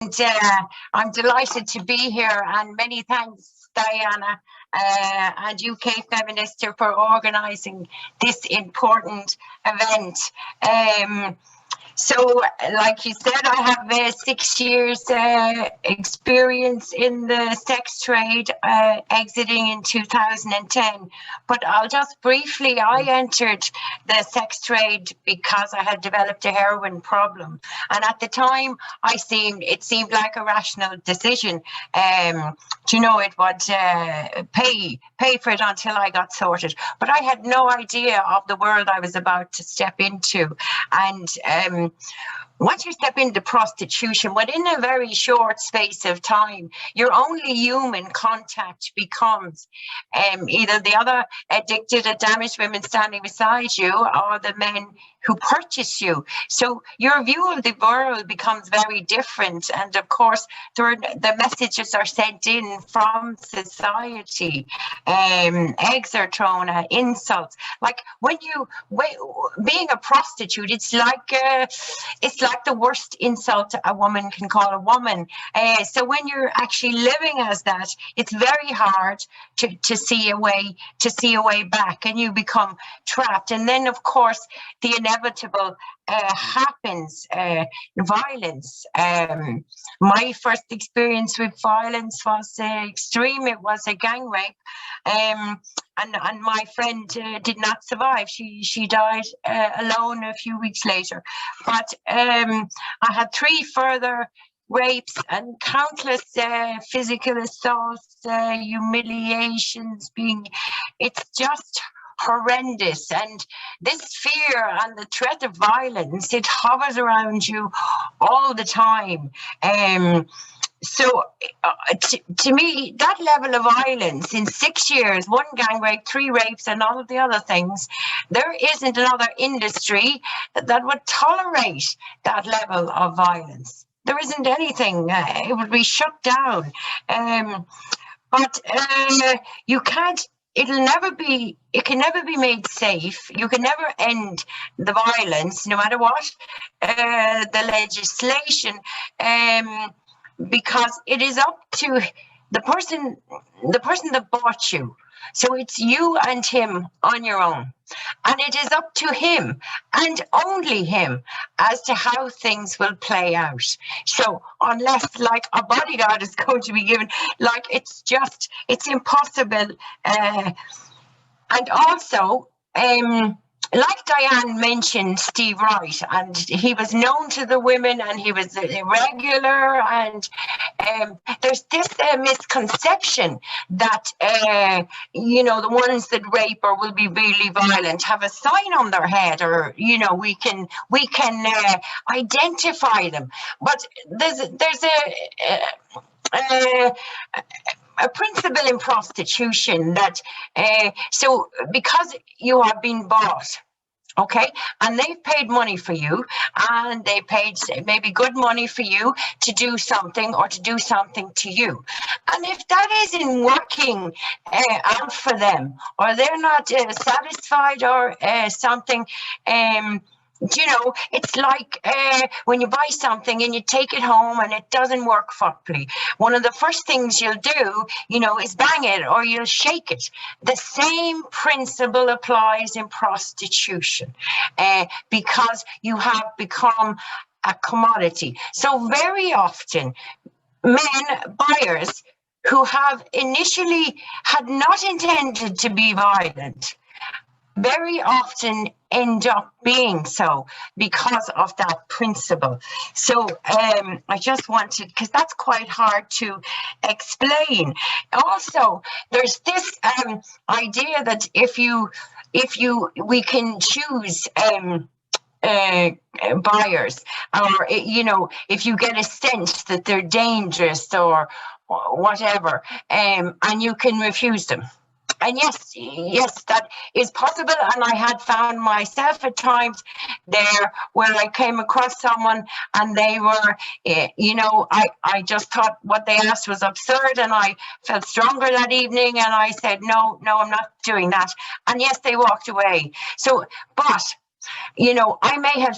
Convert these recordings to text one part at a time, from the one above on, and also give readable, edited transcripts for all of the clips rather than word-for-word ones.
I'm delighted to be here, and many thanks, Diana and UK Feminister, for organising this important event. So, like you said, I have 6 years experience in the sex trade, exiting in 2010. But I'll just briefly, I entered the sex trade because I had developed a heroin problem. And at the time, it seemed like a rational decision. It would pay for it until I got sorted. But I had no idea of the world I was about to step into. And once you step into prostitution, within a very short space of time, your only human contact becomes either the other addicted or damaged women standing beside you, or the men who purchase you. So your view of the world becomes very different. And of course, the messages are sent in from society. Eggs are thrown at, insults. Like being a prostitute, it's like the worst insult a woman can call a woman. So when you're actually living as that, it's very hard to see a way back, and you become trapped. And then, of course, the inevitable happens, violence. My first experience with violence was extreme. It was a gang rape, and my friend did not survive. She died alone a few weeks later. But I had 3 further rapes and countless physical assaults, humiliations. It's just horrendous. And this fear and the threat of violence, it hovers around you all the time. So to me, that level of violence in 6 years, 1 gang rape, 3 rapes, and all of the other things, there isn't another industry that would tolerate that level of violence. There isn't anything. It would be shut down. But you can't. It can never be made safe. You can never end the violence, no matter what the legislation, because it is up to the person that bought you. So it's you and him on your own. And it is up to him and only him as to how things will play out. So unless like a bodyguard is going to be given, like it's impossible. And also, like Diane mentioned, Steve Wright, and he was known to the women, and he was irregular, and there's this misconception that the ones that rape or will be really violent have a sign on their head, or we can identify them. But there's a principle in prostitution that so because you have been bought, okay, and they've paid money for you, and they paid maybe good money for you to do something or to do something to you, and if that isn't working out for them, or they're not satisfied or something, it's like when you buy something and you take it home and it doesn't work properly. One of the first things you'll do, is bang it or you'll shake it. The same principle applies in prostitution, because you have become a commodity. So very often, buyers who have initially had not intended to be violent, very often end up being so because of that principle. So I just wanted, because that's quite hard to explain. Also, there's this idea that we can choose buyers, or if you get a sense that they're dangerous or whatever, and you can refuse them. And yes, that is possible. And I had found myself at times there where I came across someone and they were, I just thought what they asked was absurd, and I felt stronger that evening, and I said, no, I'm not doing that. And yes, they walked away. So, but, I may have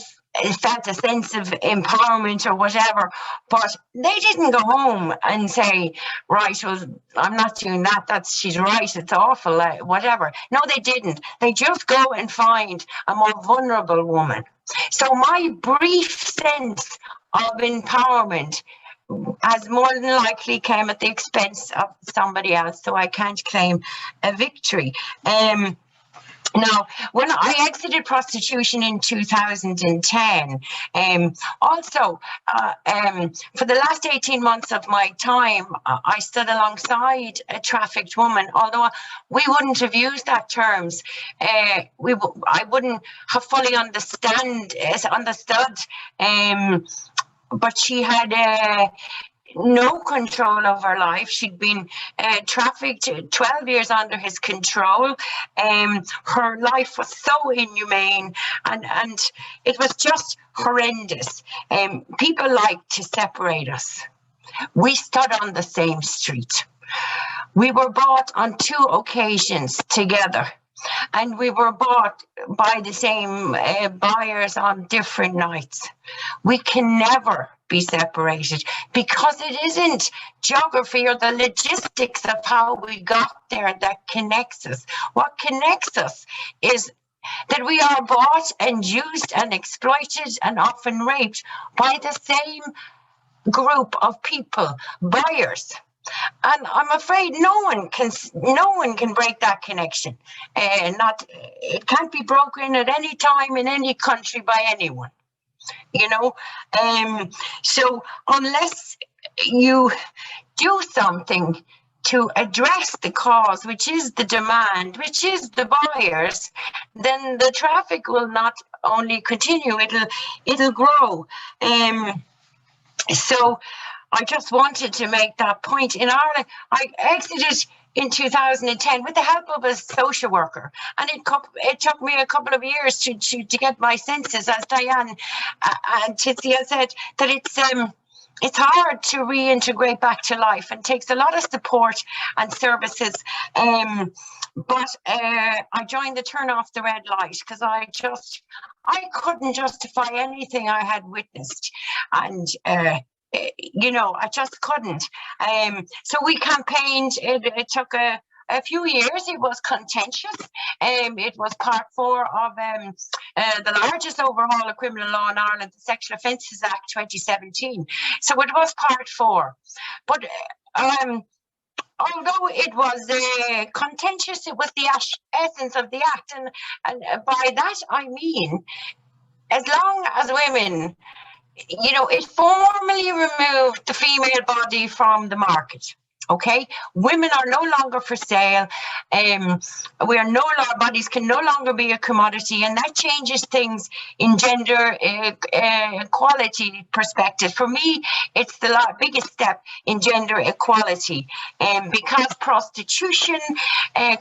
felt a sense of empowerment or whatever, but they didn't go home and say, right, well, I'm not doing that, she's right, it's awful, whatever. No, they didn't. They just go and find a more vulnerable woman. So my brief sense of empowerment as more than likely came at the expense of somebody else, so I can't claim a victory. Now, when I exited prostitution in 2010, also for the last 18 months of my time, I stood alongside a trafficked woman, although we wouldn't have used that terms. I wouldn't have fully understood, but she had no control of her life. She'd been trafficked 12 years under his control. Her life was so inhumane, and it was just horrendous. People like to separate us. We stood on the same street. We were bought on 2 occasions together, and we were bought by the same buyers on different nights. We can never be separated, because it isn't geography or the logistics of how we got there that connects us. What connects us is that we are bought and used and exploited and often raped by the same group of people, buyers. And I'm afraid no one can break that connection. It can't be broken at any time in any country by anyone. So unless you do something to address the cause, which is the demand, which is the buyers, then the traffic will not only continue, it'll grow. So I just wanted to make that point. In Ireland, I exited in 2010 with the help of a social worker, and it took me a couple of years to get my senses, as Diane and Tizia said, that it's hard to reintegrate back to life and takes a lot of support and services. But I joined the Turn Off the Red Light because I couldn't justify anything I had witnessed, and I just couldn't. So we campaigned. It took a few years. It was contentious. It was part 4 of the largest overhaul of criminal law in Ireland, the Sexual Offences Act 2017. So it was part 4. But although it was contentious, it was the essence of the act. And by that, I mean, as long as women, it formally removed the female body from the market. Okay, women are no longer for sale. Bodies can no longer be a commodity, and that changes things in gender equality perspective. For me, it's the biggest step in gender equality, because prostitution,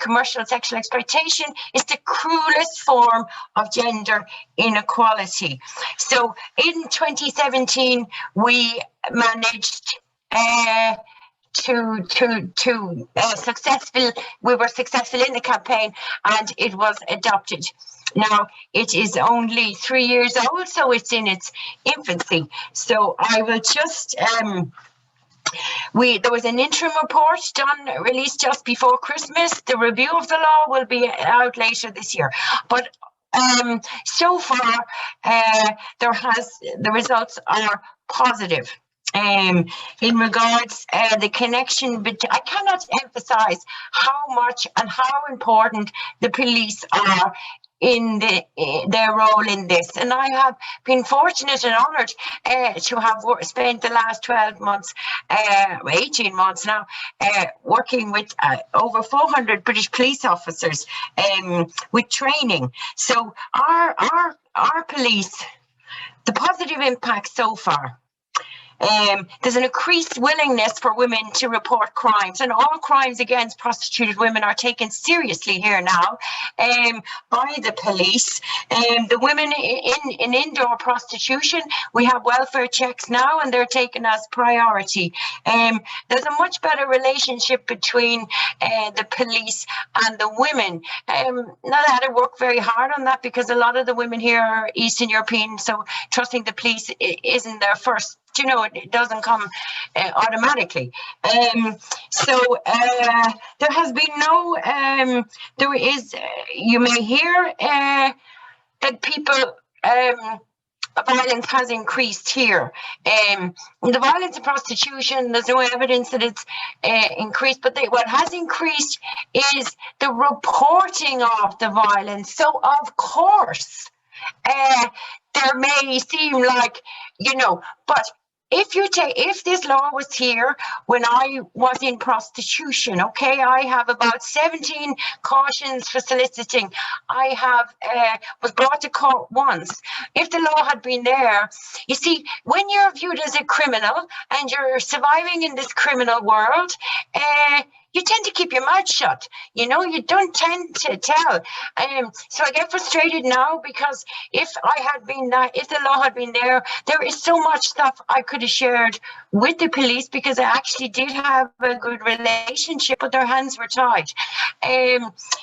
commercial sexual exploitation, is the cruelest form of gender inequality. So in 2017, we managed we were successful in the campaign, and it was adopted. Now it is only 3 years old, so it's in its infancy. So I will just there was an interim report released just before Christmas. The review of the law will be out later this year, but so far the results are positive. In regards the connection between, I cannot emphasize how much and how important the police are in their role in this, and I have been fortunate and honoured to have spent the last 12 months, 18 months now, working with over 400 British police officers with training. So our police, the positive impact so far. There's an increased willingness for women to report crimes, and all crimes against prostituted women are taken seriously here now by the police. The women in indoor prostitution, we have welfare checks now, and they're taken as priority. There's a much better relationship between the police and the women. Now, they had to work very hard on that, because a lot of the women here are Eastern European, so trusting the police isn't their first, it doesn't come automatically. So there has been no, there is, you may hear that people, violence has increased here. The violence in prostitution, there's no evidence that it's increased, but what has increased is the reporting of the violence. So, of course, there may seem like, but if this law was here when I was in prostitution, okay, I have about 17 cautions for soliciting. I have was brought to court once. If the law had been there, you see, when you're viewed as a criminal and you're surviving in this criminal world, you tend to keep your mouth shut. You don't tend to tell. So I get frustrated now, because if the law had been there is so much stuff I could have shared with the police, because I actually did have a good relationship, but their hands were tied.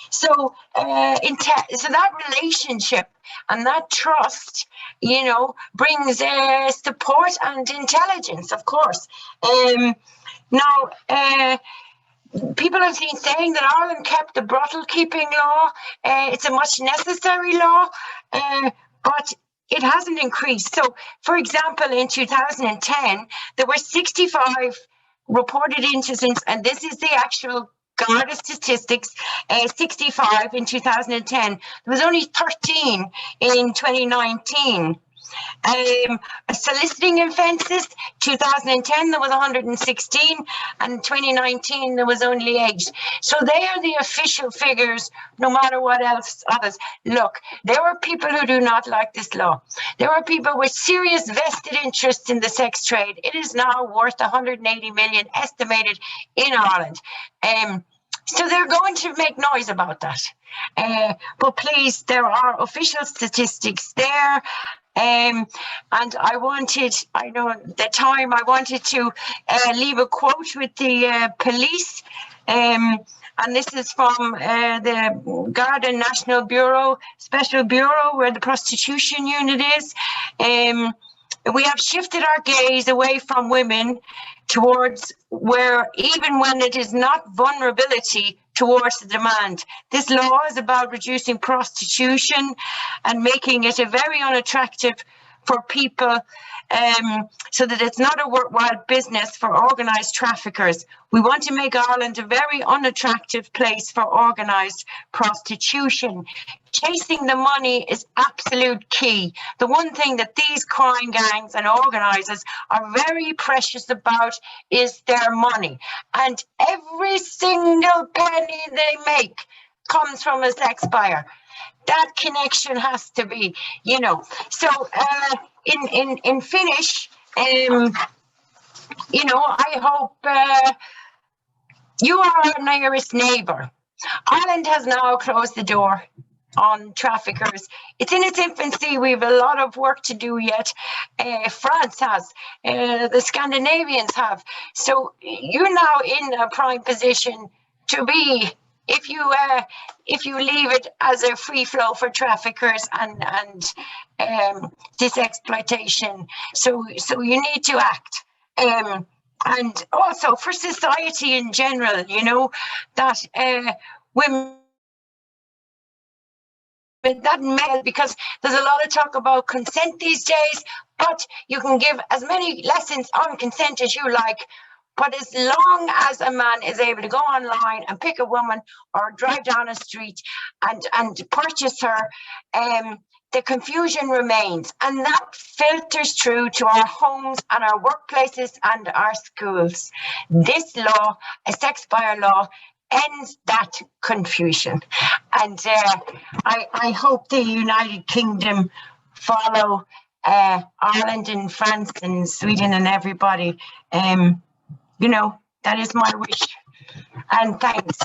So that relationship and that trust, brings support and intelligence, of course. Now, people have been saying that Ireland kept the brothel keeping law. It's a much necessary law, but it hasn't increased. So, for example, in 2010, there were 65 reported incidents, and this is the actual Garda statistics, 65 in 2010. There was only 13 in 2019. Soliciting offences, 2010 there was 116, and 2019 there was only 8. So they are the official figures, no matter what else others. Look, there are people who do not like this law. There are people with serious vested interest in the sex trade. It is now worth 180 million estimated in Ireland. So they're going to make noise about that. But please, there are official statistics there. And I wanted to leave a quote with the police. And this is from the Garda National Bureau, Special Bureau, where the prostitution unit is. We have shifted our gaze away from women towards where, even when it is not vulnerability, towards the demand. This law is about reducing prostitution and making it a very unattractive for people, so that it's not a worthwhile business for organised traffickers. We want to make Ireland a very unattractive place for organised prostitution. Chasing the money is absolute key. The one thing that these crime gangs and organisers are very precious about is their money. And every single penny they make comes from a sex buyer. That connection has to be, So in Finnish, I hope you are our nearest neighbour. Ireland has now closed the door on traffickers. It's in its infancy. We have a lot of work to do yet. France has, the Scandinavians have. So you're now in a prime position to be, if you leave it as a free flow for traffickers and this exploitation. So you need to act. And also for society in general, that women, that male, because there's a lot of talk about consent these days, but you can give as many lessons on consent as you like. But as long as a man is able to go online and pick a woman or drive down a street and purchase her, the confusion remains. And that filters through to our homes and our workplaces and our schools. This law, a sex buyer law, ends that confusion. And I hope the United Kingdom follow Ireland and France and Sweden and everybody. You know, that is my wish. And thanks.